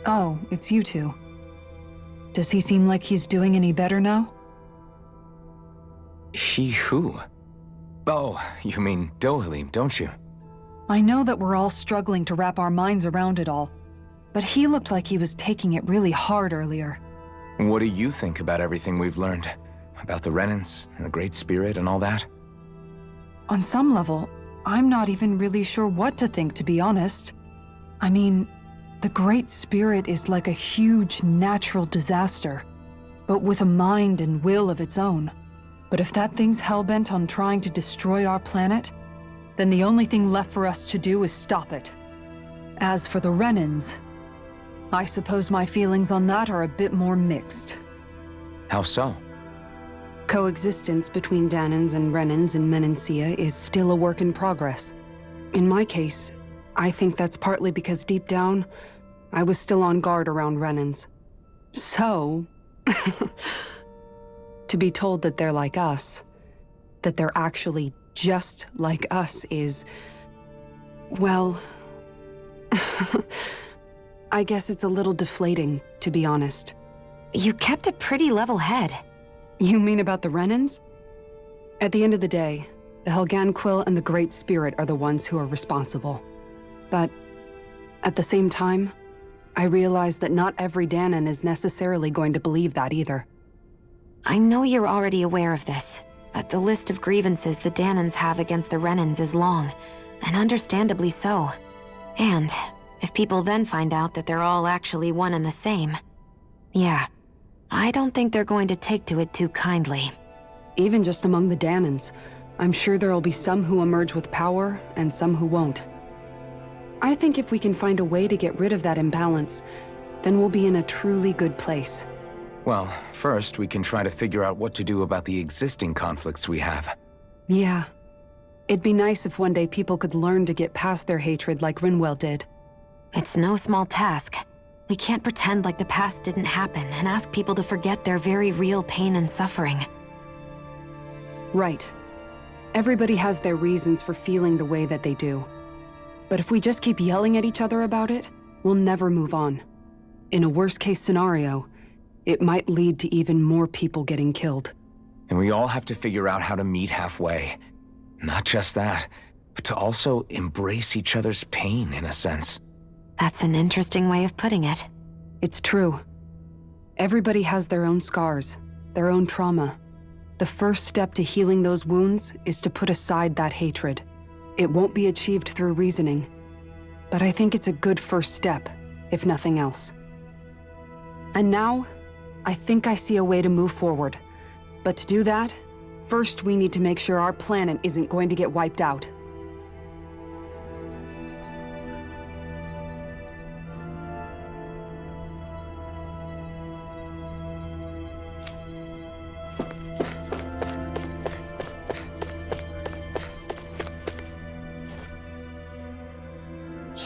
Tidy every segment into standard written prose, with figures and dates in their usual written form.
Oh, it's you two. Does he seem like he's doing any better now? He who? Oh, you mean Dohalim, don't you? I know that we're all struggling to wrap our minds around it all, but he looked like he was taking it really hard earlier. What do you think about everything we've learned? About the Renans and the Great Spirit and all that? On some level, I'm not even really sure what to think, to be honest. I mean, the Great Spirit is like a huge natural disaster, but with a mind and will of its own. But if that thing's hellbent on trying to destroy our planet, then the only thing left for us to do is stop it. As for the Renans, I suppose my feelings on that are a bit more mixed. How so? Coexistence between Danans and Renans in Menancia is still a work in progress. In my case, I think that's partly because deep down, I was still on guard around Renans. So, to be told that they're like us, that they're actually just like us is, well, I guess it's a little deflating, to be honest. You kept a pretty level head. You mean about the Renans? At the end of the day, the Helganquil and the Great Spirit are the ones who are responsible. But at the same time, I realize that not every Danan is necessarily going to believe that either. I know you're already aware of this, but the list of grievances the Danans have against the Renans is long, and understandably so. And if people then find out that they're all actually one and the same, yeah, I don't think they're going to take to it too kindly. Even just among the Danans, I'm sure there'll be some who emerge with power and some who won't. I think if we can find a way to get rid of that imbalance, then we'll be in a truly good place. Well, first we can try to figure out what to do about the existing conflicts we have. Yeah. It'd be nice if one day people could learn to get past their hatred like Rinwell did. It's no small task. We can't pretend like the past didn't happen and ask people to forget their very real pain and suffering. Right. Everybody has their reasons for feeling the way that they do. But if we just keep yelling at each other about it, we'll never move on. In a worst-case scenario, it might lead to even more people getting killed. And we all have to figure out how to meet halfway. Not just that, but to also embrace each other's pain, in a sense. That's an interesting way of putting it. It's true. Everybody has their own scars, their own trauma. The first step to healing those wounds is to put aside that hatred. It won't be achieved through reasoning, but I think it's a good first step, if nothing else. And now, I think I see a way to move forward. But to do that, first we need to make sure our planet isn't going to get wiped out.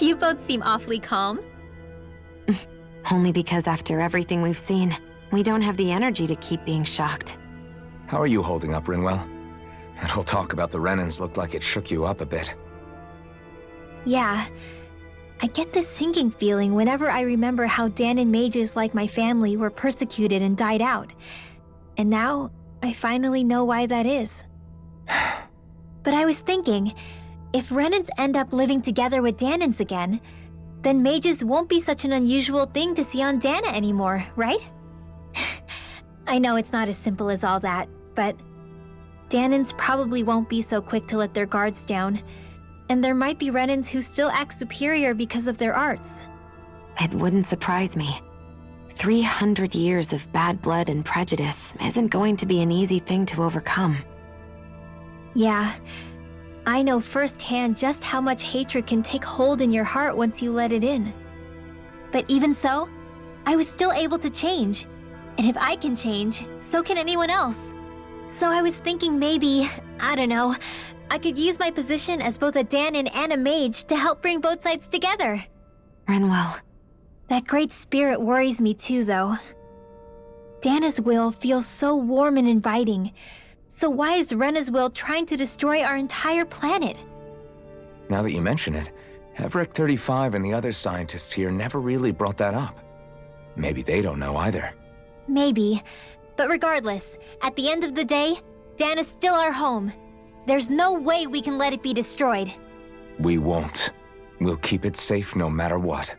You both seem awfully calm. Only because after everything we've seen, we don't have the energy to keep being shocked. How are you holding up, Rinwell? That whole talk about the Renans looked like it shook you up a bit. Yeah. I get this sinking feeling whenever I remember how Danan mages like my family were persecuted and died out. And now, I finally know why that is. But I was thinking, if Renans end up living together with Danans again, then mages won't be such an unusual thing to see on Dana anymore, right? I know it's not as simple as all that, but Danans probably won't be so quick to let their guards down, and there might be Renans who still act superior because of their arts. It wouldn't surprise me. 300 years of bad blood and prejudice isn't going to be an easy thing to overcome. Yeah. I know firsthand just how much hatred can take hold in your heart once you let it in. But even so, I was still able to change. And if I can change, so can anyone else. So I was thinking maybe, I don't know, I could use my position as both a Danan and a mage to help bring both sides together. Rinwell. That great spirit worries me too, though. Dana's will feels so warm and inviting. So why is Rena's will trying to destroy our entire planet? Now that you mention it, Everett 35 and the other scientists here never really brought that up. Maybe they don't know either. Maybe. But regardless, at the end of the day, Dan is still our home. There's no way we can let it be destroyed. We won't. We'll keep it safe no matter what.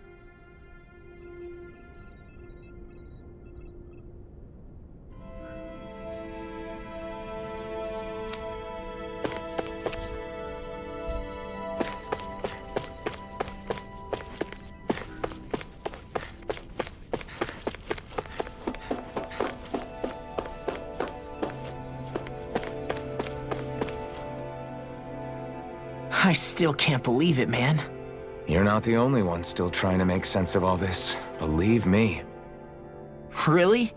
I still can't believe it, man. You're not the only one still trying to make sense of all this. Believe me. Really?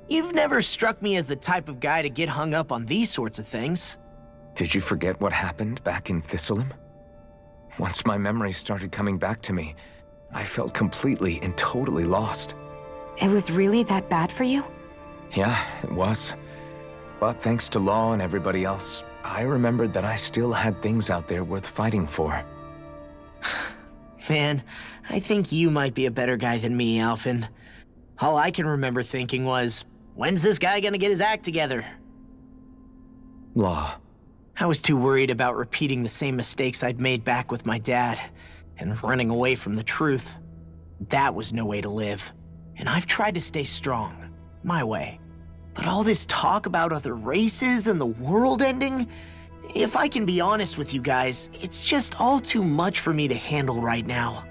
You've never struck me as the type of guy to get hung up on these sorts of things. Did you forget what happened back in Thistleum? Once my memory started coming back to me, I felt completely and totally lost. It was really that bad for you? Yeah, it was. But thanks to Law and everybody else, I remembered that I still had things out there worth fighting for. Man, I think you might be a better guy than me, Alphen. All I can remember thinking was, when's this guy gonna get his act together? Law. I was too worried about repeating the same mistakes I'd made back with my dad, and running away from the truth. That was no way to live. And I've tried to stay strong, my way. But all this talk about other races and the world ending, if I can be honest with you guys, it's just all too much for me to handle right now.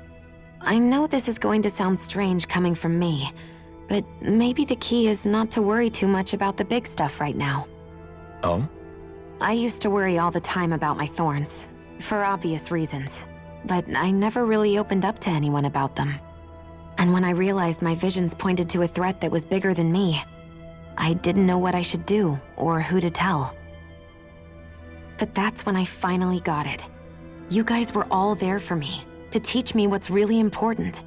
I know this is going to sound strange coming from me, but maybe the key is not to worry too much about the big stuff right now. Oh? I used to worry all the time about my thorns, for obvious reasons, but I never really opened up to anyone about them. And when I realized my visions pointed to a threat that was bigger than me, I didn't know what I should do or who to tell. But that's when I finally got it. You guys were all there for me, to teach me what's really important.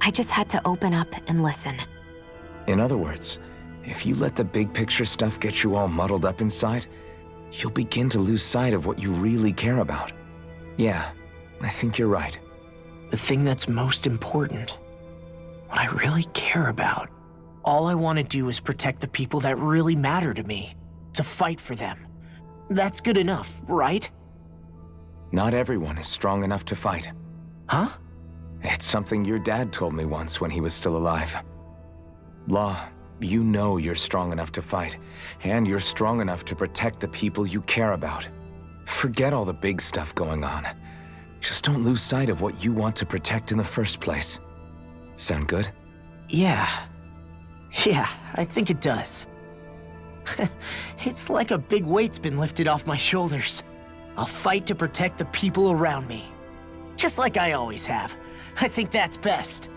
I just had to open up and listen. In other words, if you let the big picture stuff get you all muddled up inside, you'll begin to lose sight of what you really care about. Yeah, I think you're right. The thing that's most important, what I really care about, all I want to do is protect the people that really matter to me, to fight for them. That's good enough, right? Not everyone is strong enough to fight. Huh? It's something your dad told me once when he was still alive. Law, you know you're strong enough to fight, and you're strong enough to protect the people you care about. Forget all the big stuff going on. Just don't lose sight of what you want to protect in the first place. Sound good? Yeah, I think it does. It's like a big weight's been lifted off my shoulders. I'll fight to protect the people around me. Just like I always have. I think that's best.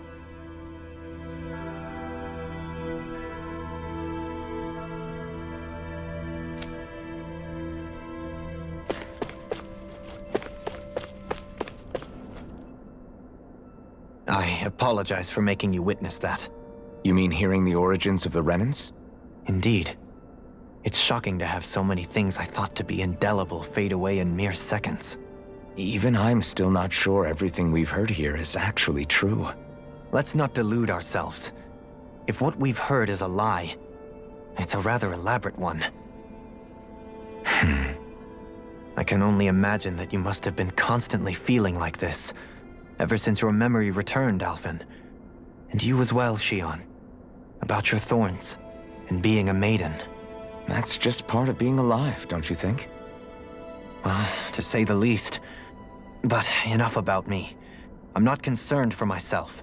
I apologize for making you witness that. You mean hearing the origins of the Renans? Indeed. It's shocking to have so many things I thought to be indelible fade away in mere seconds. Even I'm still not sure everything we've heard here is actually true. Let's not delude ourselves. If what we've heard is a lie, it's a rather elaborate one. I can only imagine that you must have been constantly feeling like this, ever since your memory returned, Alphen. And you as well, Shion. About your thorns, and being a maiden. That's just part of being alive, don't you think? Well, to say the least. But enough about me. I'm not concerned for myself.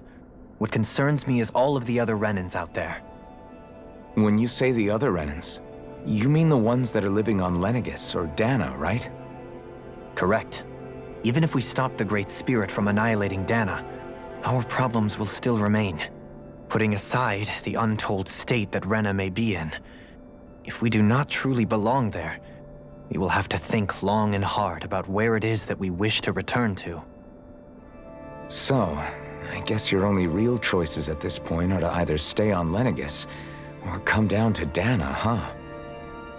What concerns me is all of the other Renans out there. When you say the other Renans, you mean the ones that are living on Lenegis or Dana, right? Correct. Even if we stop the Great Spirit from annihilating Dana, our problems will still remain. Putting aside the untold state that Rena may be in, if we do not truly belong there, we will have to think long and hard about where it is that we wish to return to. So, I guess your only real choices at this point are to either stay on Lenegis or come down to Dana, huh?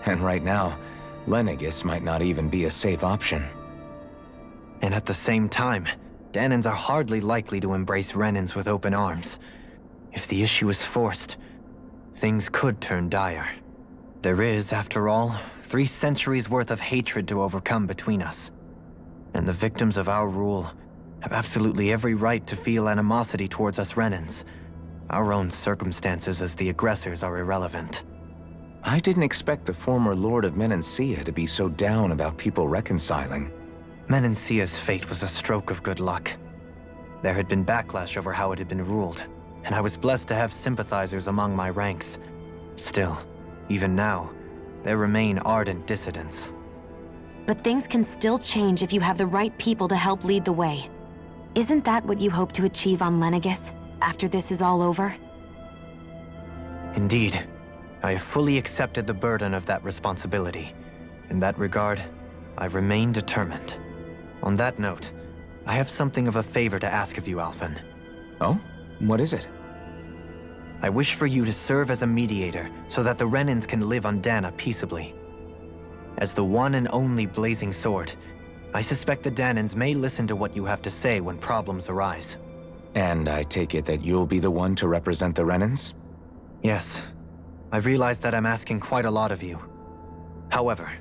And right now, Lenegis might not even be a safe option. And at the same time, Danans are hardly likely to embrace Renans with open arms. If the issue is forced, things could turn dire. There is, after all, 3 centuries worth of hatred to overcome between us. And the victims of our rule have absolutely every right to feel animosity towards us Renans. Our own circumstances as the aggressors are irrelevant. I didn't expect the former Lord of Menancia to be so down about people reconciling. Menancia's fate was a stroke of good luck. There had been backlash over how it had been ruled, and I was blessed to have sympathizers among my ranks. Still, even now, there remain ardent dissidents. But things can still change if you have the right people to help lead the way. Isn't that what you hope to achieve on Lenegis, after this is all over? Indeed. I have fully accepted the burden of that responsibility. In that regard, I remain determined. On that note, I have something of a favor to ask of you, Alphen. Oh? What is it? I wish for you to serve as a mediator so that the Renans can live on Dana peaceably. As the one and only Blazing Sword, I suspect the Danans may listen to what you have to say when problems arise. And I take it that you'll be the one to represent the Renans? Yes. I realize that I'm asking quite a lot of you. However,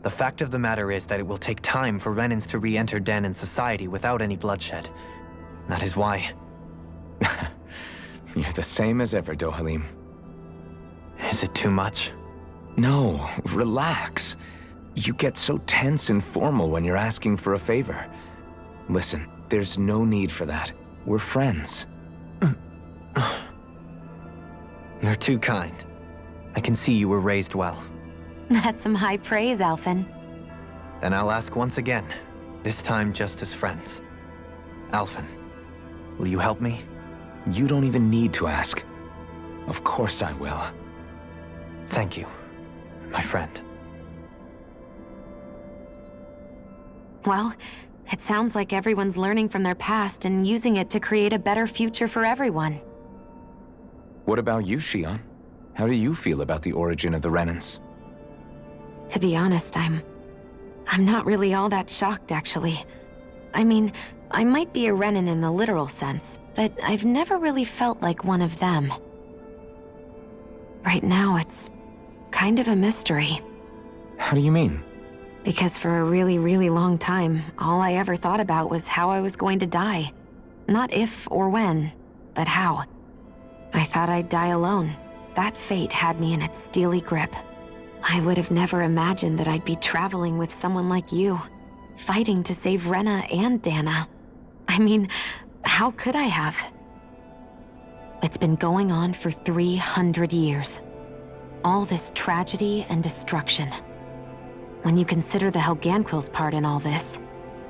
the fact of the matter is that it will take time for Renans to re-enter Danan society without any bloodshed. That is why... You're the same as ever, Dohalim. Is it too much? No, relax. You get so tense and formal when you're asking for a favor. Listen, there's no need for that. We're friends. You're too kind. I can see you were raised well. That's some high praise, Alphen. Then I'll ask once again, this time just as friends. Alphen, will you help me? You don't even need to ask. Of course I will. Thank you, my friend. Well, it sounds like everyone's learning from their past and using it to create a better future for everyone. What about you, Shion? How do you feel about the origin of the Renans? To be honest, I'm not really all that shocked, actually. I mean, I might be a Renan in the literal sense, but I've never really felt like one of them. Right now, it's kind of a mystery. How do you mean? Because for a really, really long time, all I ever thought about was how I was going to die. Not if or when, but how. I thought I'd die alone. That fate had me in its steely grip. I would have never imagined that I'd be traveling with someone like you, fighting to save Rena and Dana. I mean, how could I have? It's been going on for 300 years. All this tragedy and destruction. When you consider the Helganquil's part in all this,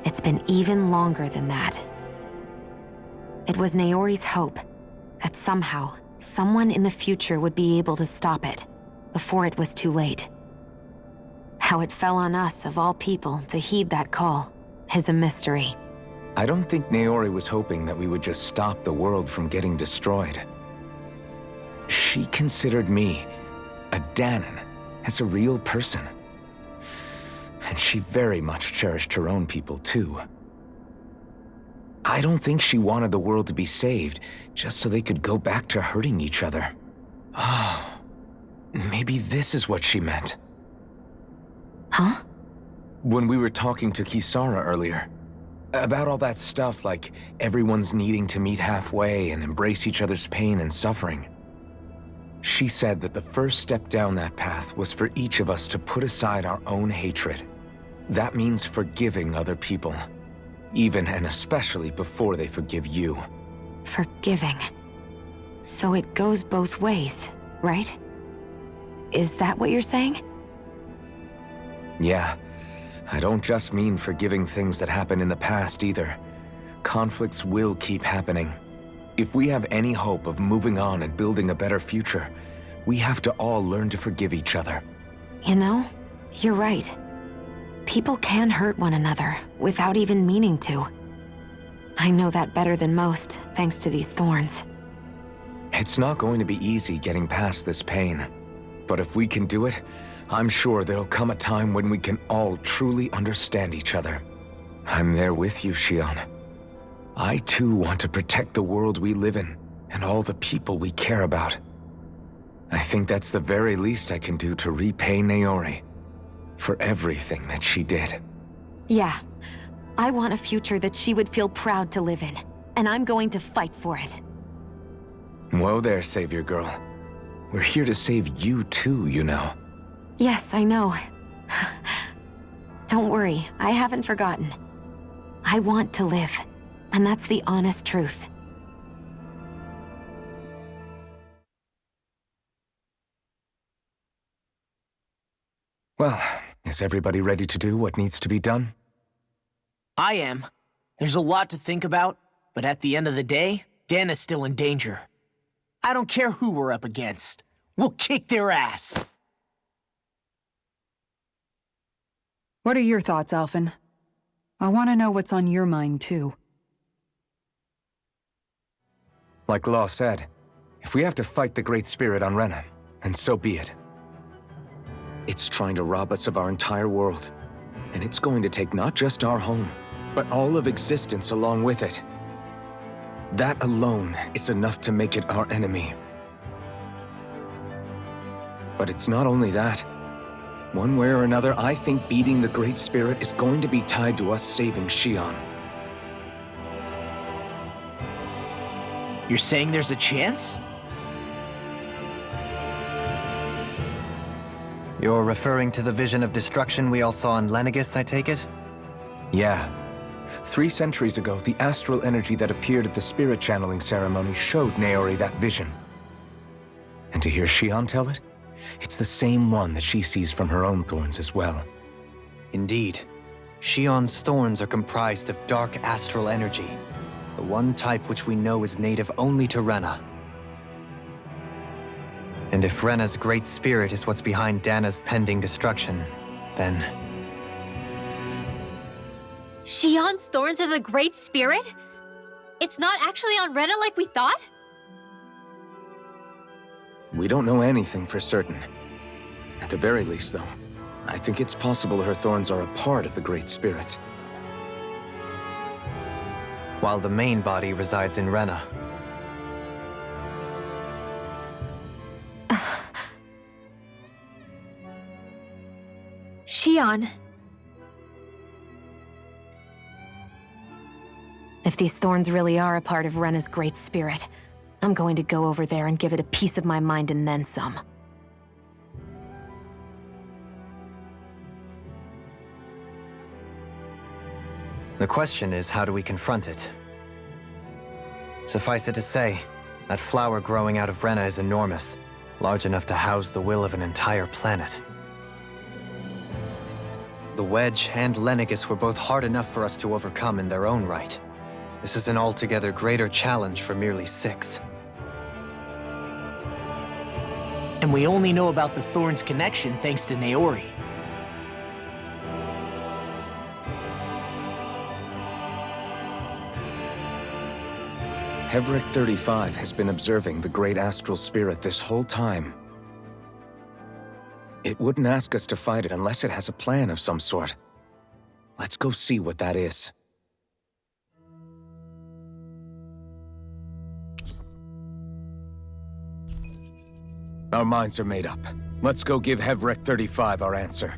it's been even longer than that. It was Naori's hope that somehow, someone in the future would be able to stop it, before it was too late. How it fell on us, of all people, to heed that call, is a mystery. I don't think Naori was hoping that we would just stop the world from getting destroyed. She considered me, a Danan, as a real person. And she very much cherished her own people, too. I don't think she wanted the world to be saved, just so they could go back to hurting each other. Oh, maybe this is what she meant. Huh? When we were talking to Kisara earlier, about all that stuff like everyone's needing to meet halfway and embrace each other's pain and suffering. She said that the first step down that path was for each of us to put aside our own hatred. That means forgiving other people, even and especially before they forgive you. Forgiving. So it goes both ways, right? Is that what you're saying? Yeah. I don't just mean forgiving things that happened in the past either. Conflicts will keep happening. If we have any hope of moving on and building a better future, we have to all learn to forgive each other. You know, you're right. People can hurt one another without even meaning to. I know that better than most, thanks to these thorns. It's not going to be easy getting past this pain. But if we can do it, I'm sure there'll come a time when we can all truly understand each other. I'm there with you, Shion. I too want to protect the world we live in, and all the people we care about. I think that's the very least I can do to repay Naori for everything that she did. Yeah. I want a future that she would feel proud to live in, and I'm going to fight for it. Whoa there, Savior Girl. We're here to save you too, you know. Yes, I know. Don't worry, I haven't forgotten. I want to live, and that's the honest truth. Well, is everybody ready to do what needs to be done? I am. There's a lot to think about, but at the end of the day, Dan is still in danger. I don't care who we're up against. We'll kick their ass. What are your thoughts, Alphen? I want to know what's on your mind, too. Like Law said, if we have to fight the Great Spirit on Rena, then so be it. It's trying to rob us of our entire world, and it's going to take not just our home, but all of existence along with it. That alone is enough to make it our enemy. But it's not only that. One way or another, I think beating the Great Spirit is going to be tied to us saving Xion. You're saying there's a chance? You're referring to the vision of destruction we all saw in Lenegis, I take it? Yeah. 3 centuries ago, the astral energy that appeared at the spirit channeling ceremony showed Naori that vision. And to hear Xion tell it, it's the same one that she sees from her own thorns as well. Indeed. Xion's thorns are comprised of dark astral energy, the one type which we know is native only to Rena. And if Rena's great spirit is what's behind Dana's pending destruction, then... Xion's thorns are the Great Spirit? It's not actually on Rena like we thought? We don't know anything for certain. At the very least, though, I think it's possible her thorns are a part of the Great Spirit. While the main body resides in Rena. Xion. If these thorns really are a part of Rena's great spirit, I'm going to go over there and give it a piece of my mind and then some. The question is, how do we confront it? Suffice it to say, that flower growing out of Rena is enormous, large enough to house the will of an entire planet. The Wedge and Lenegis were both hard enough for us to overcome in their own right. This is an altogether greater challenge for merely 6. And we only know about the Thorns connection thanks to Naori. Hevric 35 has been observing the Great Astral Spirit this whole time. It wouldn't ask us to fight it unless it has a plan of some sort. Let's go see what that is. Our minds are made up. Let's go give Hevric 35 our answer.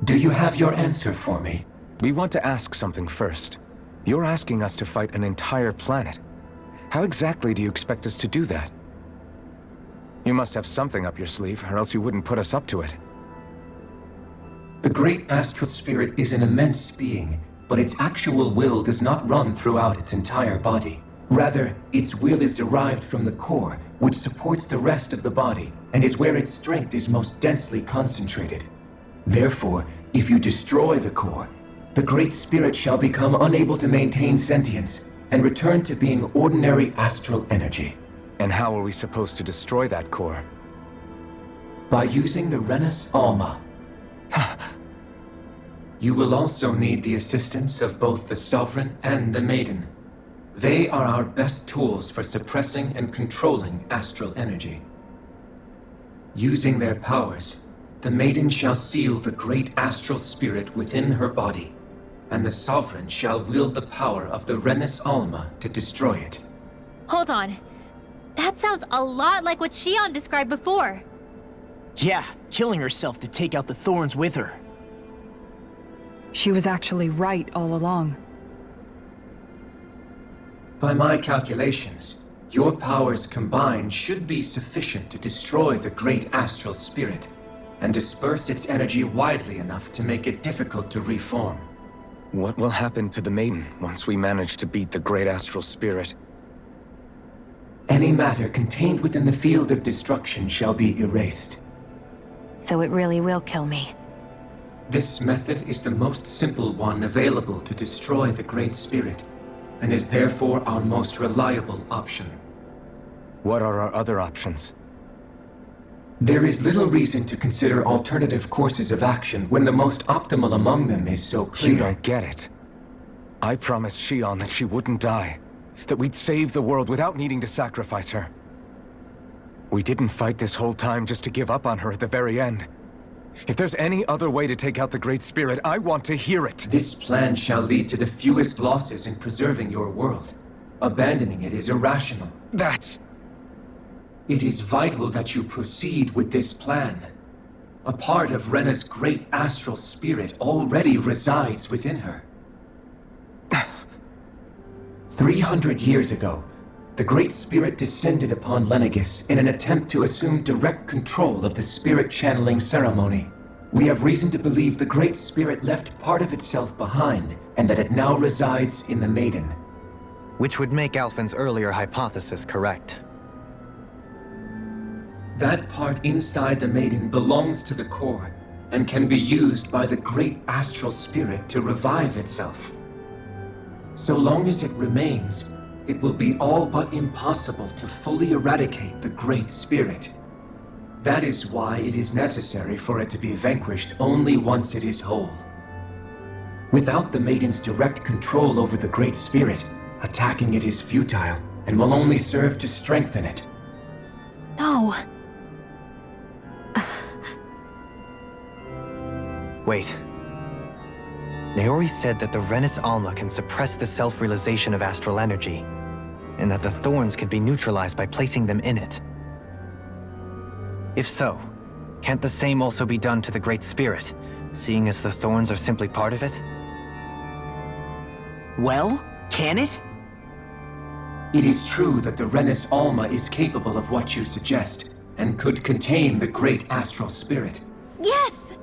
Do you have your answer for me? We want to ask something first. You're asking us to fight an entire planet. How exactly do you expect us to do that? You must have something up your sleeve, or else you wouldn't put us up to it. The great astral spirit is an immense being, but its actual will does not run throughout its entire body. Rather, its will is derived from the core, which supports the rest of the body, and is where its strength is most densely concentrated. Therefore, if you destroy the core, the great spirit shall become unable to maintain sentience, and return to being ordinary astral energy. And how are we supposed to destroy that core? By using the Renus Alma. You will also need the assistance of both the Sovereign and the Maiden. They are our best tools for suppressing and controlling astral energy. Using their powers, the Maiden shall seal the great astral spirit within her body, and the Sovereign shall wield the power of the Renus Alma to destroy it. Hold on. That sounds a lot like what Shion described before. Yeah, killing herself to take out the thorns with her. She was actually right all along. By my calculations, your powers combined should be sufficient to destroy the great astral spirit, and disperse its energy widely enough to make it difficult to reform. What will happen to the Maiden once we manage to beat the great astral spirit? Any matter contained within the field of destruction shall be erased. So it really will kill me. This method is the most simple one available to destroy the Great Spirit, and is therefore our most reliable option. What are our other options? There is little reason to consider alternative courses of action when the most optimal among them is so clear. You don't get it. I promised Shion that she wouldn't die, that we'd save the world without needing to sacrifice her. We didn't fight this whole time just to give up on her at the very end. If there's any other way to take out the Great Spirit, I want to hear it. This plan shall lead to the fewest losses in preserving your world. Abandoning it is irrational. It is vital that you proceed with this plan. A part of Rena's great astral spirit already resides within her. 300 years ago, the Great Spirit descended upon Lenegis in an attempt to assume direct control of the spirit channeling ceremony. We have reason to believe the Great Spirit left part of itself behind, and that it now resides in the Maiden. Which would make Alphen's earlier hypothesis correct. That part inside the Maiden belongs to the core, and can be used by the great astral spirit to revive itself. So long as it remains, it will be all but impossible to fully eradicate the Great Spirit. That is why it is necessary for it to be vanquished only once it is whole. Without the Maiden's direct control over the Great Spirit, attacking it is futile, and will only serve to strengthen it. No. Wait. Naori said that the Renus Alma can suppress the self-realization of astral energy, and that the thorns can be neutralized by placing them in it. If so, can't the same also be done to the Great Spirit, seeing as the thorns are simply part of it? Well, can it? It is true that the Renus Alma is capable of what you suggest, and could contain the great astral spirit. Yes!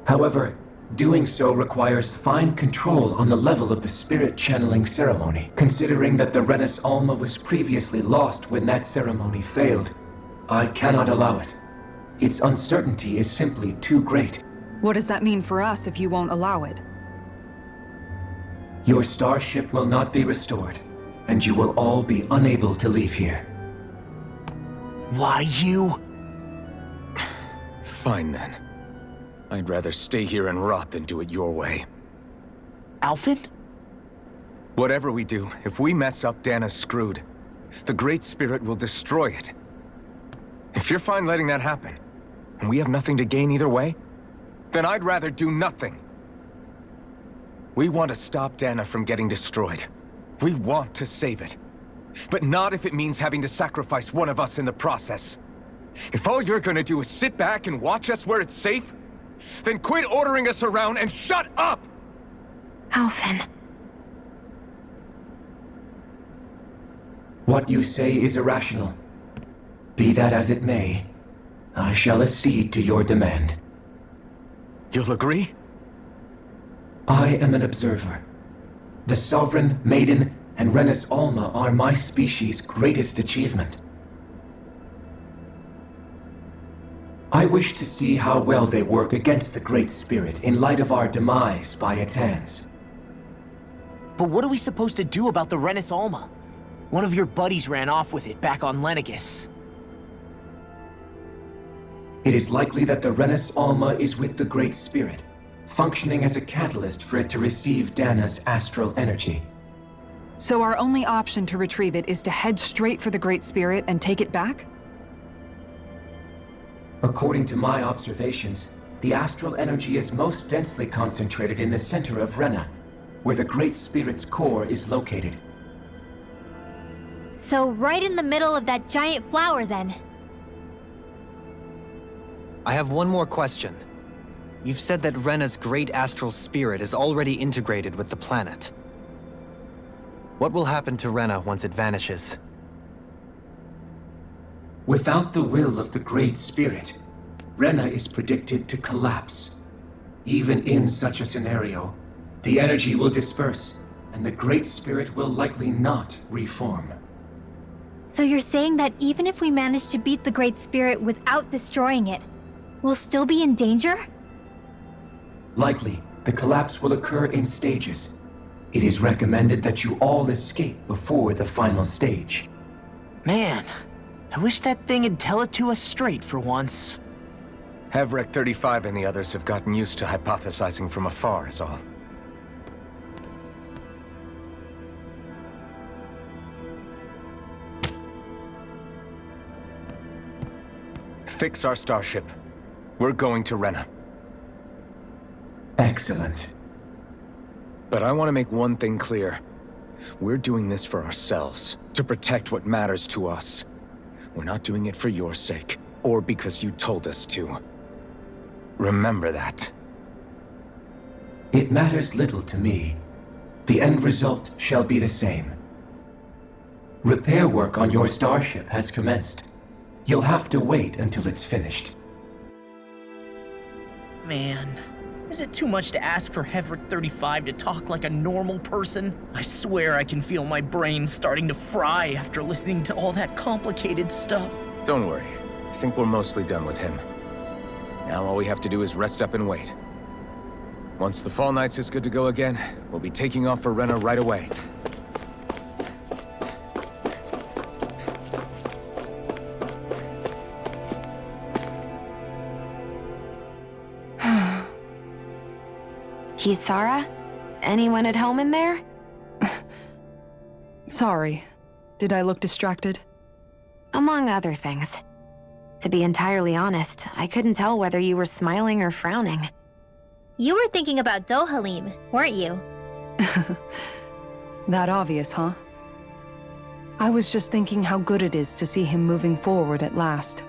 However, doing so requires fine control on the level of the spirit channeling ceremony. Considering that the Renus Alma was previously lost when that ceremony failed, I cannot allow it. Its uncertainty is simply too great. What does that mean for us if you won't allow it? Your starship will not be restored, and you will all be unable to leave here. Why you? Fine then. I'd rather stay here and rot than do it your way. Alphen? Whatever we do, if we mess up, Dana's screwed. The Great Spirit will destroy it. If you're fine letting that happen, and we have nothing to gain either way, then I'd rather do nothing. We want to stop Dana from getting destroyed. We want to save it. But not if it means having to sacrifice one of us in the process. If all you're gonna do is sit back and watch us where it's safe, then quit ordering us around and shut up! Alphen. What you say is irrational. Be that as it may, I shall accede to your demand. You'll agree? I am an observer. The Sovereign, Maiden, and Rena's Alma are my species' greatest achievement. I wish to see how well they work against the Great Spirit in light of our demise by its hands. But what are we supposed to do about the Renis Alma? One of your buddies ran off with it back on Lenegus. It is likely that the Renis Alma is with the Great Spirit, functioning as a catalyst for it to receive Dana's astral energy. So our only option to retrieve it is to head straight for the Great Spirit and take it back? According to my observations, the astral energy is most densely concentrated in the center of Rena, where the Great Spirit's core is located. So right in the middle of that giant flower, then. I have one more question. You've said that Rena's great astral spirit is already integrated with the planet. What will happen to Rena once it vanishes? Without the will of the Great Spirit, Rena is predicted to collapse. Even in such a scenario, the energy will disperse, and the Great Spirit will likely not reform. So you're saying that even if we manage to beat the Great Spirit without destroying it, we'll still be in danger? Likely, the collapse will occur in stages. It is recommended that you all escape before the final stage. Man, I wish that thing would tell it to us straight for once. Havrek 35 and the others have gotten used to hypothesizing from afar, is all. Fix our starship. We're going to Rena. Excellent. But I want to make one thing clear. We're doing this for ourselves, to protect what matters to us. We're not doing it for your sake, or because you told us to. Remember that. It matters little to me. The end result shall be the same. Repair work on your starship has commenced. You'll have to wait until it's finished. Man, is it too much to ask for Hevrick 35 to talk like a normal person? I swear I can feel my brain starting to fry after listening to all that complicated stuff. Don't worry. I think we're mostly done with him. Now all we have to do is rest up and wait. Once the Fall Knights is good to go again, we'll be taking off for Rena right away. Kisara? Anyone at home in there? Sorry. Did I look distracted? Among other things. To be entirely honest, I couldn't tell whether you were smiling or frowning. You were thinking about Dohalim, weren't you? That obvious, huh? I was just thinking how good it is to see him moving forward at last.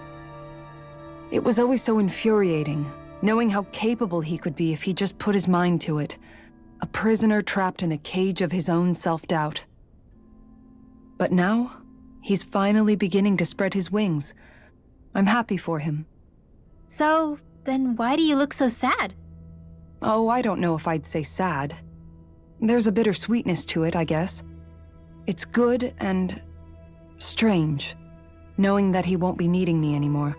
It was always so infuriating, knowing how capable he could be if he just put his mind to it. A prisoner trapped in a cage of his own self-doubt. But now, he's finally beginning to spread his wings. I'm happy for him. So, then why do you look so sad? Oh, I don't know if I'd say sad. There's a bittersweetness to it, I guess. It's good and strange, knowing that he won't be needing me anymore.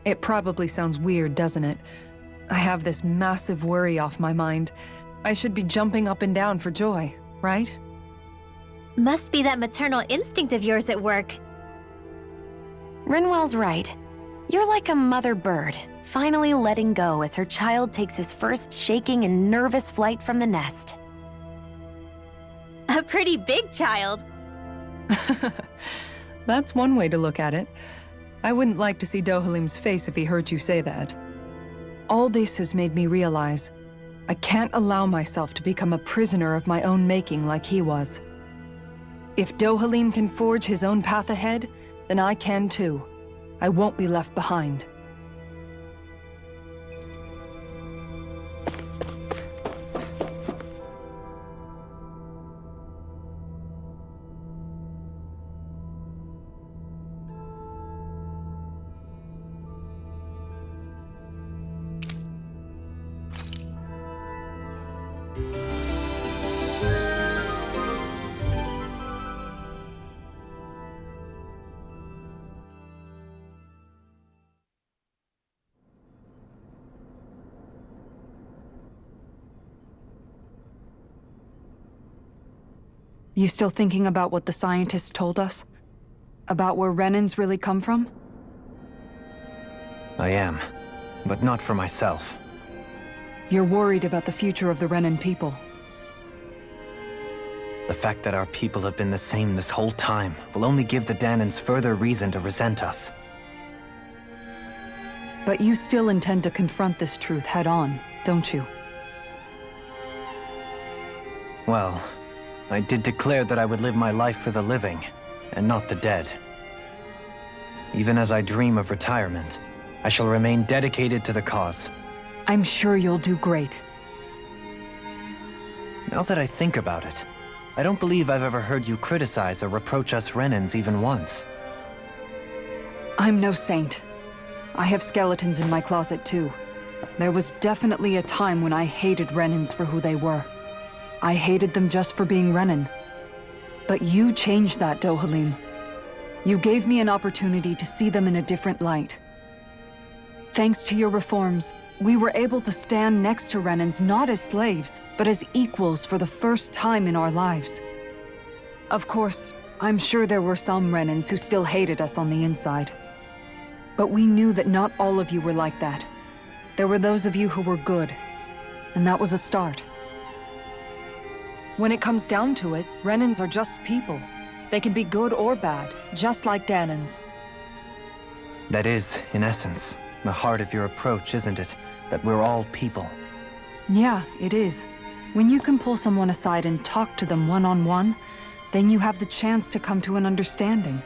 It probably sounds weird, doesn't it? I have this massive worry off my mind. I should be jumping up and down for joy, right? Must be that maternal instinct of yours at work. Rinwell's right. You're like a mother bird, finally letting go as her child takes his first shaking and nervous flight from the nest. A pretty big child. That's one way to look at it. I wouldn't like to see Dohalim's face if he heard you say that. All this has made me realize I can't allow myself to become a prisoner of my own making like he was. If Dohalim can forge his own path ahead, then I can too. I won't be left behind. You still thinking about what the scientists told us? About where Renans really come from? I am, but not for myself. You're worried about the future of the Renan people. The fact that our people have been the same this whole time will only give the Danans further reason to resent us. But you still intend to confront this truth head-on, don't you? Well, I did declare that I would live my life for the living, and not the dead. Even as I dream of retirement, I shall remain dedicated to the cause. I'm sure you'll do great. Now that I think about it, I don't believe I've ever heard you criticize or reproach us Renans even once. I'm no saint. I have skeletons in my closet too. There was definitely a time when I hated Renans for who they were. I hated them just for being Renan. But you changed that, Dohalim. You gave me an opportunity to see them in a different light. Thanks to your reforms, we were able to stand next to Renans not as slaves, but as equals for the first time in our lives. Of course, I'm sure there were some Renans who still hated us on the inside. But we knew that not all of you were like that. There were those of you who were good, and that was a start. When it comes down to it, Renans are just people. They can be good or bad, just like Danans. That is, in essence, the heart of your approach, isn't it? That we're all people. Yeah, it is. When you can pull someone aside and talk to them one-on-one, then you have the chance to come to an understanding.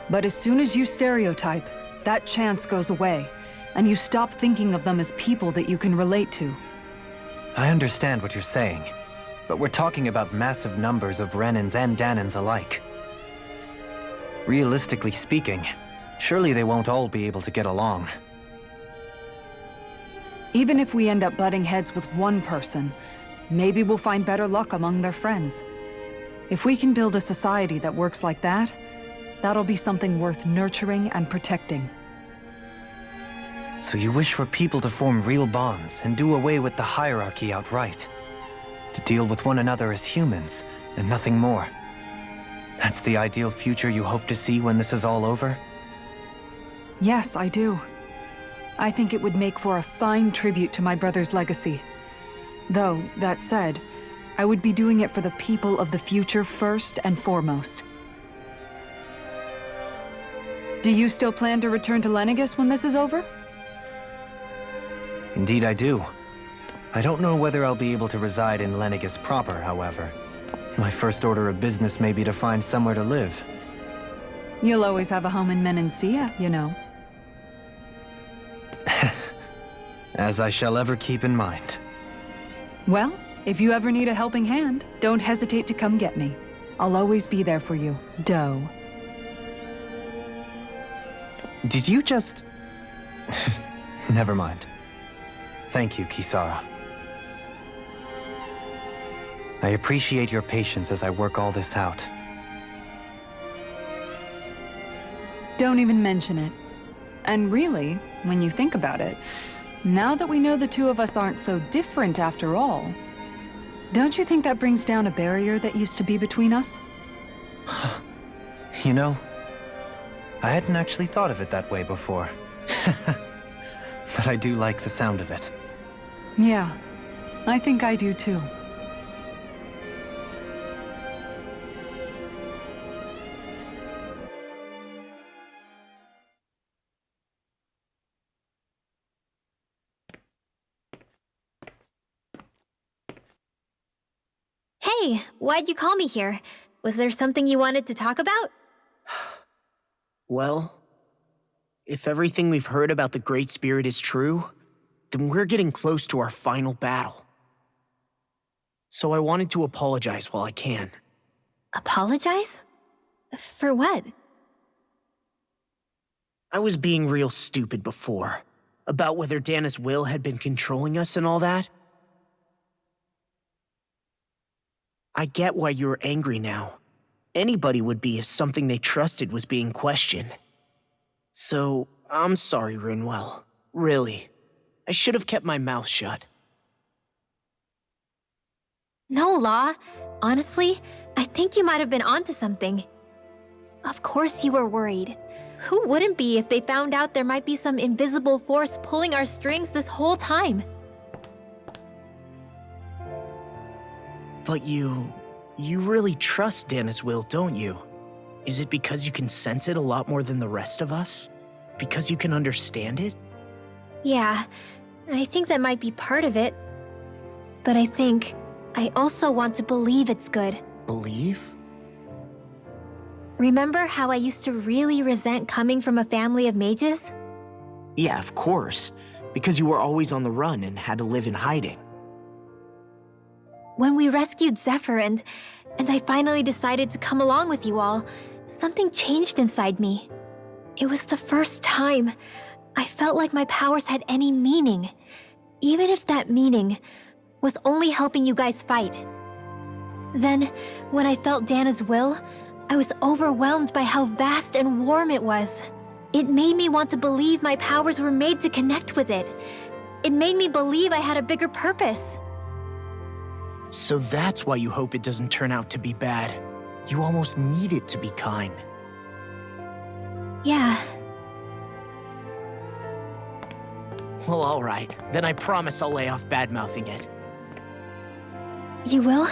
But as soon as you stereotype, that chance goes away, and you stop thinking of them as people that you can relate to. I understand what you're saying, but we're talking about massive numbers of Renans and Danans alike. Realistically speaking, surely they won't all be able to get along. Even if we end up butting heads with one person, maybe we'll find better luck among their friends. If we can build a society that works like that, that'll be something worth nurturing and protecting. So you wish for people to form real bonds and do away with the hierarchy outright? To deal with one another as humans, and nothing more? That's the ideal future you hope to see when this is all over? Yes, I do. I think it would make for a fine tribute to my brother's legacy. Though, that said, I would be doing it for the people of the future first and foremost. Do you still plan to return to Lenegis when this is over? Indeed I do. I don't know whether I'll be able to reside in Lenegis proper, however. My first order of business may be to find somewhere to live. You'll always have a home in Menancia, you know. As I shall ever keep in mind. Well, if you ever need a helping hand, don't hesitate to come get me. I'll always be there for you, Doe. Did you just... Never mind. Thank you, Kisara. I appreciate your patience as I work all this out. Don't even mention it. And really, when you think about it, now that we know the two of us aren't so different after all, don't you think that brings down a barrier that used to be between us? You know, I hadn't actually thought of it that way before. But I do like the sound of it. Yeah, I think I do too. Hey, why'd you call me here? Was there something you wanted to talk about? Well, if everything we've heard about the Great Spirit is true, then we're getting close to our final battle. So I wanted to apologize while I can. Apologize? For what? I was being real stupid before, about whether Dana's will had been controlling us and all that. I get why you're angry now. Anybody would be if something they trusted was being questioned. So, I'm sorry, Rinwell. Really. I should have kept my mouth shut. No, Law. Honestly, I think you might have been onto something. Of course you were worried. Who wouldn't be if they found out there might be some invisible force pulling our strings this whole time? But you really trust Dana's will, don't you? Is it because you can sense it a lot more than the rest of us? Because you can understand it? Yeah, I think that might be part of it. But I think I also want to believe it's good. Believe? Remember how I used to really resent coming from a family of mages? Yeah, of course. Because you were always on the run and had to live in hiding. When we rescued Zephyr and I finally decided to come along with you all, something changed inside me. It was the first time I felt like my powers had any meaning, even if that meaning was only helping you guys fight. Then, when I felt Dana's will, I was overwhelmed by how vast and warm it was. It made me want to believe my powers were made to connect with it. It made me believe I had a bigger purpose. So that's why you hope it doesn't turn out to be bad. You almost need it to be kind. Yeah. Well, all right. Then I promise I'll lay off bad-mouthing it. You will?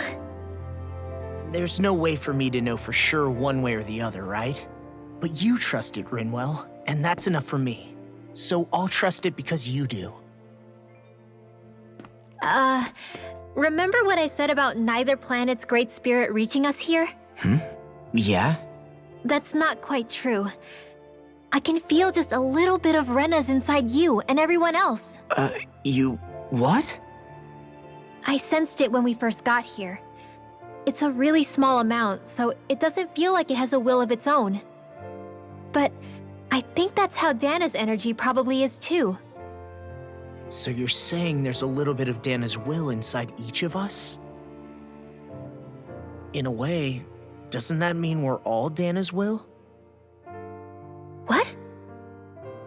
There's no way for me to know for sure one way or the other, right? But you trust it, Rinwell, and that's enough for me. So I'll trust it because you do. Remember what I said about neither planet's great spirit reaching us here? Yeah? That's not quite true. I can feel just a little bit of Rena's inside you and everyone else. You... what? I sensed it when we first got here. It's a really small amount, so it doesn't feel like it has a will of its own. But I think that's how Dana's energy probably is too. So you're saying there's a little bit of Dana's will inside each of us? In a way, doesn't that mean we're all Dana's will? What?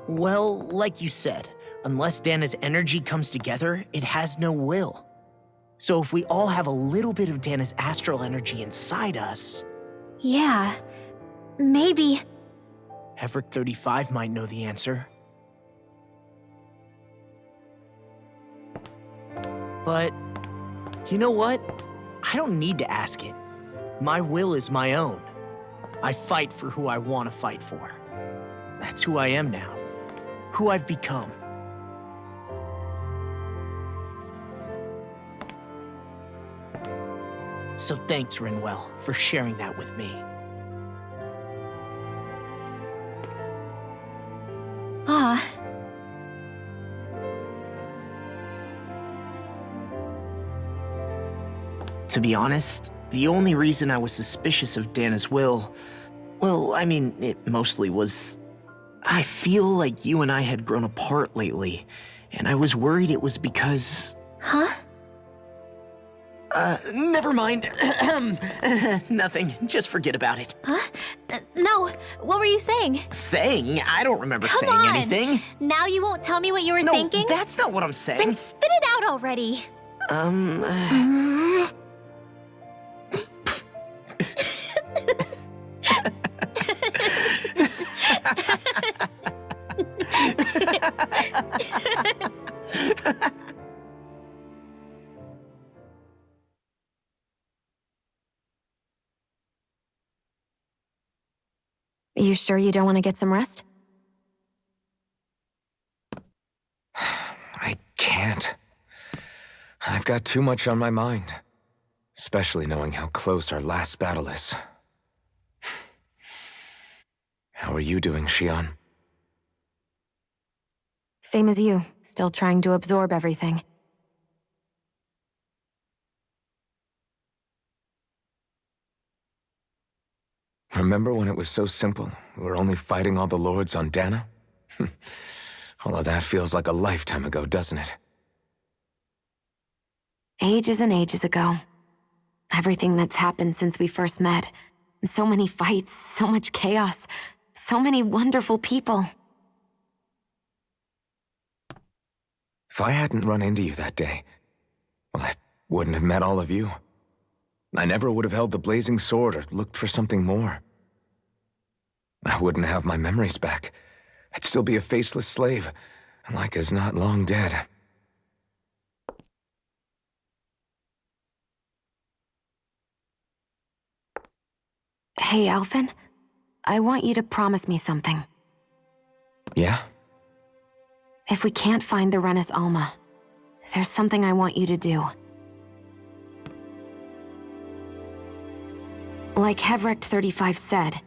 Well, like you said, unless Dana's energy comes together, it has no will. So if we all have a little bit of Dana's astral energy inside us... Yeah, maybe... Hevrick 35 might know the answer. But, you know what? I don't need to ask it. My will is my own. I fight for who I want to fight for. That's who I am now. Who I've become. So thanks, Rinwell, for sharing that with me. Ah. To be honest, the only reason I was suspicious of Dana's will, well, I mean, it mostly was... I feel like you and I had grown apart lately, and I was worried it was because... Huh? Never mind. Nothing. Just forget about it. Huh? No, what were you saying? Saying? I don't remember Come saying on. anything. Now you won't tell me what you were No, thinking? that's not what I'm saying. Then spit it out already. Are you sure you don't want to get some rest? I can't. I've got too much on my mind. Especially knowing how close our last battle is. How are you doing, Xion? Same as you, still trying to absorb everything. Remember when it was so simple? We were only fighting all the lords on Dana? All of that feels like a lifetime ago, doesn't it? Ages and ages ago. Everything that's happened since we first met. So many fights, so much chaos, so many wonderful people. If I hadn't run into you that day, well, I wouldn't have met all of you. I never would have held the blazing sword or looked for something more. I wouldn't have my memories back. I'd still be a faceless slave, like as not long dead. Hey, Alphen. I want you to promise me something. Yeah? If we can't find the Renis Alma, there's something I want you to do. Like Hevrect 35 said,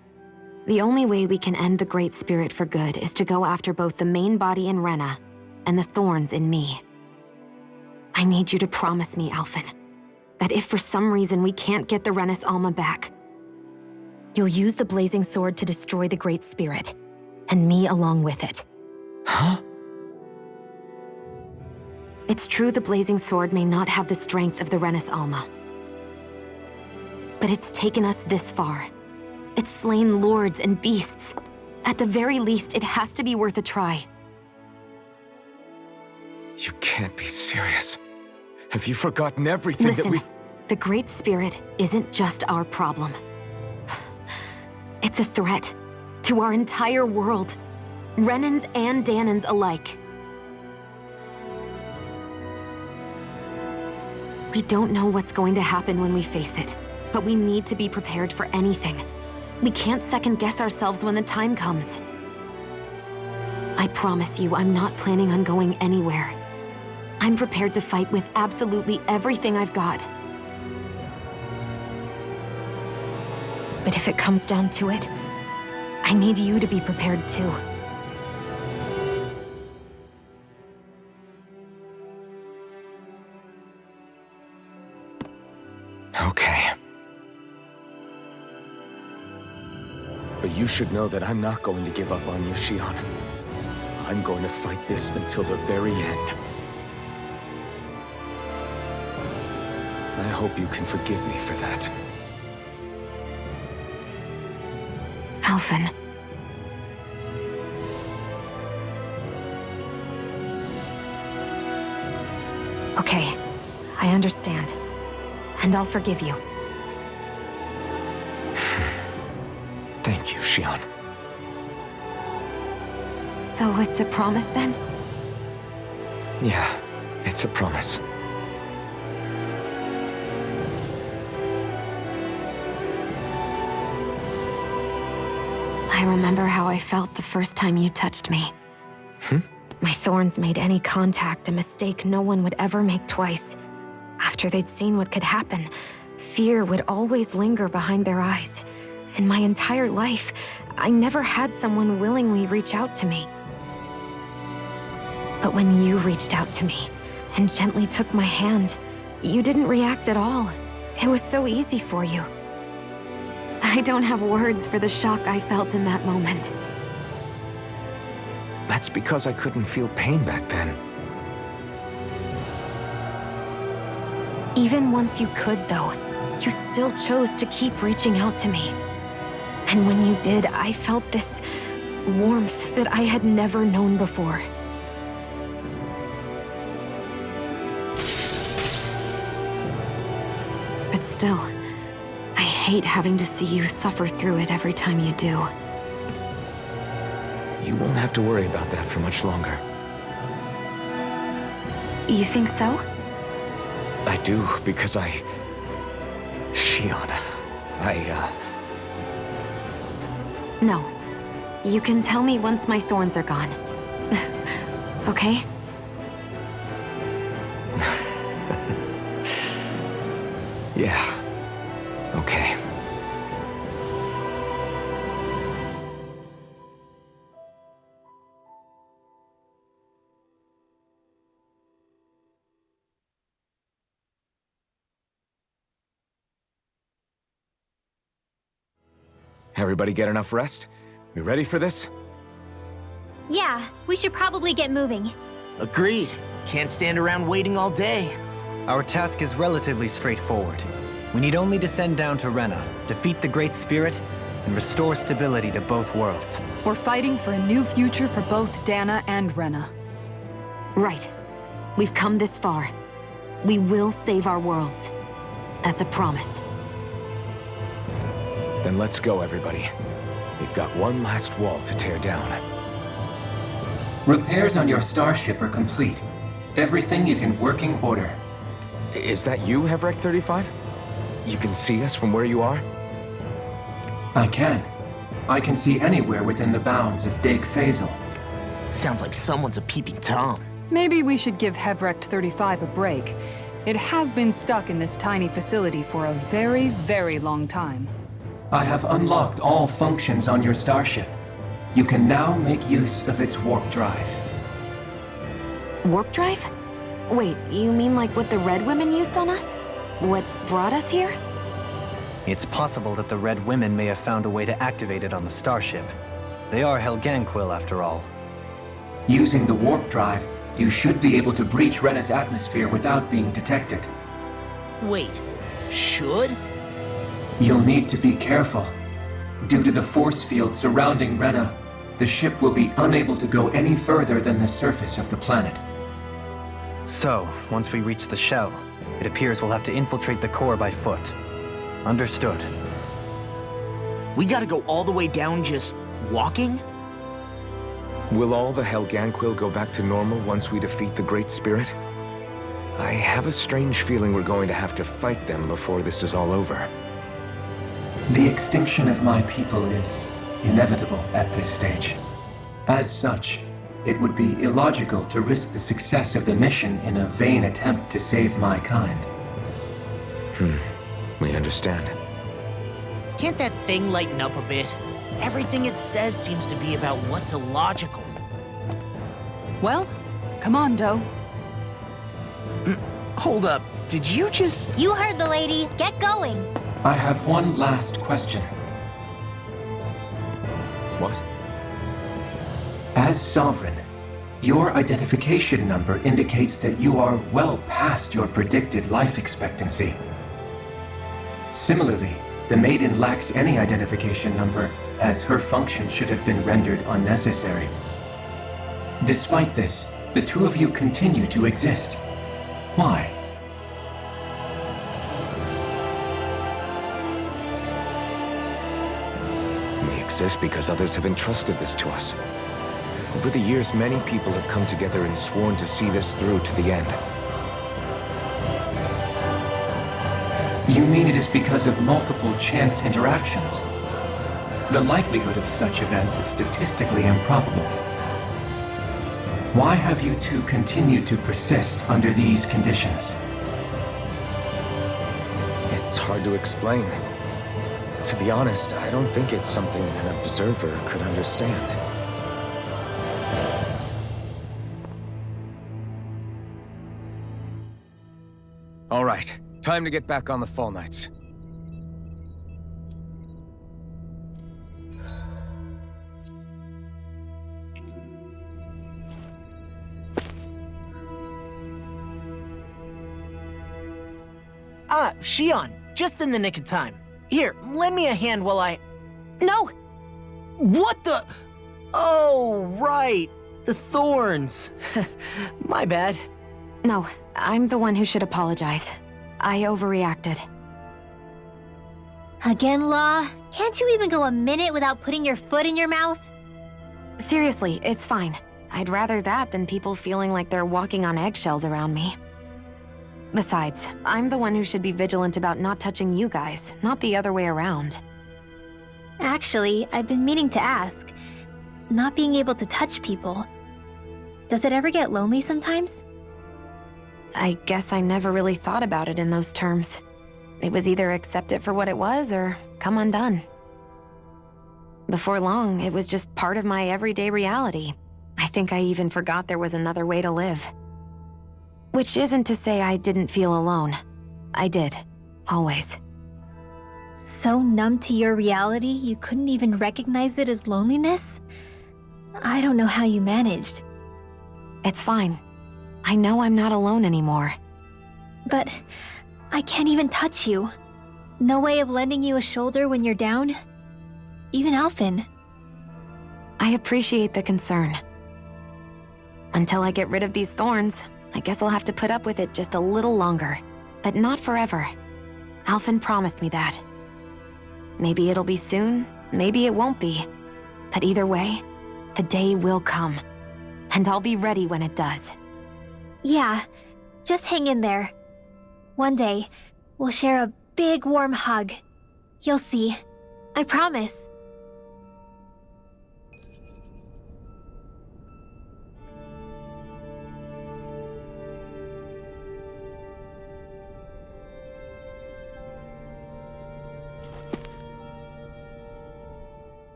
the only way we can end the Great Spirit for good is to go after both the main body in Rena and the thorns in me. I need you to promise me, Alphen, that if for some reason we can't get the Renis Alma back, you'll use the blazing sword to destroy the Great Spirit, and me along with it. Huh? It's true the blazing sword may not have the strength of the Renis Alma, but it's taken us this far. It's slain lords and beasts. At the very least, it has to be worth a try. You can't be serious. Have you forgotten everything Listen, that we've... the Great Spirit isn't just our problem. It's a threat to our entire world, Renans and Danans alike. We don't know what's going to happen when we face it, but we need to be prepared for anything. We can't second-guess ourselves when the time comes. I promise you, I'm not planning on going anywhere. I'm prepared to fight with absolutely everything I've got. But if it comes down to it, I need you to be prepared too. Okay. But you should know that I'm not going to give up on you, Shion. I'm going to fight this until the very end. I hope you can forgive me for that. Alphen. Okay, I understand. And I'll forgive you. Thank you, Shion. So it's a promise then? Yeah, it's a promise. I remember how I felt the first time you touched me. My thorns made any contact a mistake no one would ever make twice. After they'd seen what could happen, fear would always linger behind their eyes. In my entire life, I never had someone willingly reach out to me. But when you reached out to me and gently took my hand, you didn't react at all. It was so easy for you. I don't have words for the shock I felt in that moment. That's because I couldn't feel pain back then. Even once you could, though, you still chose to keep reaching out to me. And when you did, I felt this warmth that I had never known before. But still, I hate having to see you suffer through it every time you do. You won't have to worry about that for much longer. You think so? I do, because Shion, No. You can tell me once my thorns are gone. Okay? Yeah. Okay. Everybody get enough rest? We ready for this? Yeah, we should probably get moving. Agreed. Can't stand around waiting all day. Our task is relatively straightforward. We need only descend down to Rena, defeat the Great Spirit, and restore stability to both worlds. We're fighting for a new future for both Dana and Rena. Right. We've come this far. We will save our worlds. That's a promise. Then let's go, everybody. We've got one last wall to tear down. Repairs on your starship are complete. Everything is in working order. Is that you, Hevrek 35? You can see us from where you are? I can. I can see anywhere within the bounds of Dake Faisal. Sounds like someone's a peeping Tom. Maybe we should give Hevrek 35 a break. It has been stuck in this tiny facility for a very, very long time. I have unlocked all functions on your starship. You can now make use of its warp drive. Warp drive? Wait, you mean like what the Red Women used on us? What brought us here? It's possible that the Red Women may have found a way to activate it on the starship. They are Helganquil, after all. Using the warp drive, you should be able to breach Rena's atmosphere without being detected. Wait, should? You'll need to be careful. Due to the force field surrounding Rena, the ship will be unable to go any further than the surface of the planet. So, once we reach the shell, it appears we'll have to infiltrate the core by foot. Understood. We gotta go all the way down just walking? Will all the Helganquil go back to normal once we defeat the Great Spirit? I have a strange feeling we're going to have to fight them before this is all over. The extinction of my people is inevitable at this stage. As such, it would be illogical to risk the success of the mission in a vain attempt to save my kind. We understand. Can't that thing lighten up a bit? Everything it says seems to be about what's illogical. Well, come on, Doe. Hold up, did you just... You heard the lady. Get going. I have one last question. What? As Sovereign, your identification number indicates that you are well past your predicted life expectancy. Similarly, the Maiden lacks any identification number, as her function should have been rendered unnecessary. Despite this, the two of you continue to exist. Why? We exist because others have entrusted this to us. Over the years, many people have come together and sworn to see this through to the end. You mean it is because of multiple chance interactions? The likelihood of such events is statistically improbable. Why have you two continued to persist under these conditions? It's hard to explain. To be honest, I don't think it's something an observer could understand. All right, time to get back on the Fall Knights. Ah, Shion, just in the nick of time. Here, lend me a hand while I... No! What the... Oh, right. The thorns. My bad. No, I'm the one who should apologize. I overreacted. Again, Law? Can't you even go a minute without putting your foot in your mouth? Seriously, it's fine. I'd rather that than people feeling like they're walking on eggshells around me. Besides, I'm the one who should be vigilant about not touching you guys, not the other way around. Actually, I've been meaning to ask. Not being able to touch people, does it ever get lonely sometimes? I guess I never really thought about it in those terms. It was either accept it for what it was or come undone. Before long, it was just part of my everyday reality. I think I even forgot there was another way to live. Which isn't to say I didn't feel alone. I did. Always. So numb to your reality, you couldn't even recognize it as loneliness? I don't know how you managed. It's fine. I know I'm not alone anymore. But I can't even touch you. No way of lending you a shoulder when you're down? Even Alphen. I appreciate the concern. Until I get rid of these thorns, I guess I'll have to put up with it just a little longer. But not forever. Alphen promised me that. Maybe it'll be soon, maybe it won't be. But either way, the day will come. And I'll be ready when it does. Yeah, just hang in there. One day, we'll share a big warm hug. You'll see. I promise.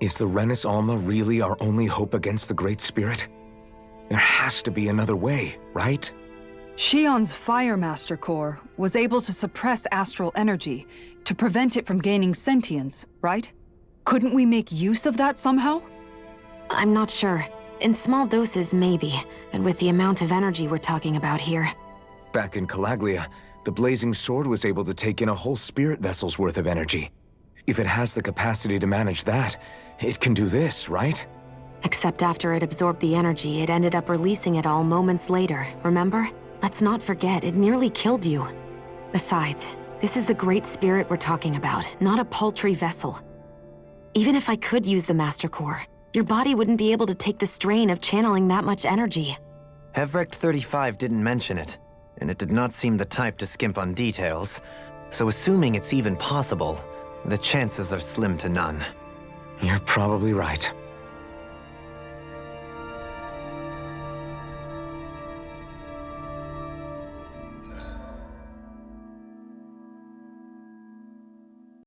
Is the Renis Alma really our only hope against the Great Spirit? There has to be another way, right? Shion's Fire Master Core was able to suppress astral energy to prevent it from gaining sentience, right? Couldn't we make use of that somehow? I'm not sure. In small doses, maybe. And with the amount of energy we're talking about here. Back in Calaglia, the Blazing Sword was able to take in a whole spirit vessel's worth of energy. If it has the capacity to manage that, it can do this, right? Except after it absorbed the energy, it ended up releasing it all moments later, remember? Let's not forget, it nearly killed you. Besides, this is the Great Spirit we're talking about, not a paltry vessel. Even if I could use the Master Core, your body wouldn't be able to take the strain of channeling that much energy. Hevrect 35 didn't mention it, and it did not seem the type to skimp on details, so assuming it's even possible, the chances are slim to none. You're probably right.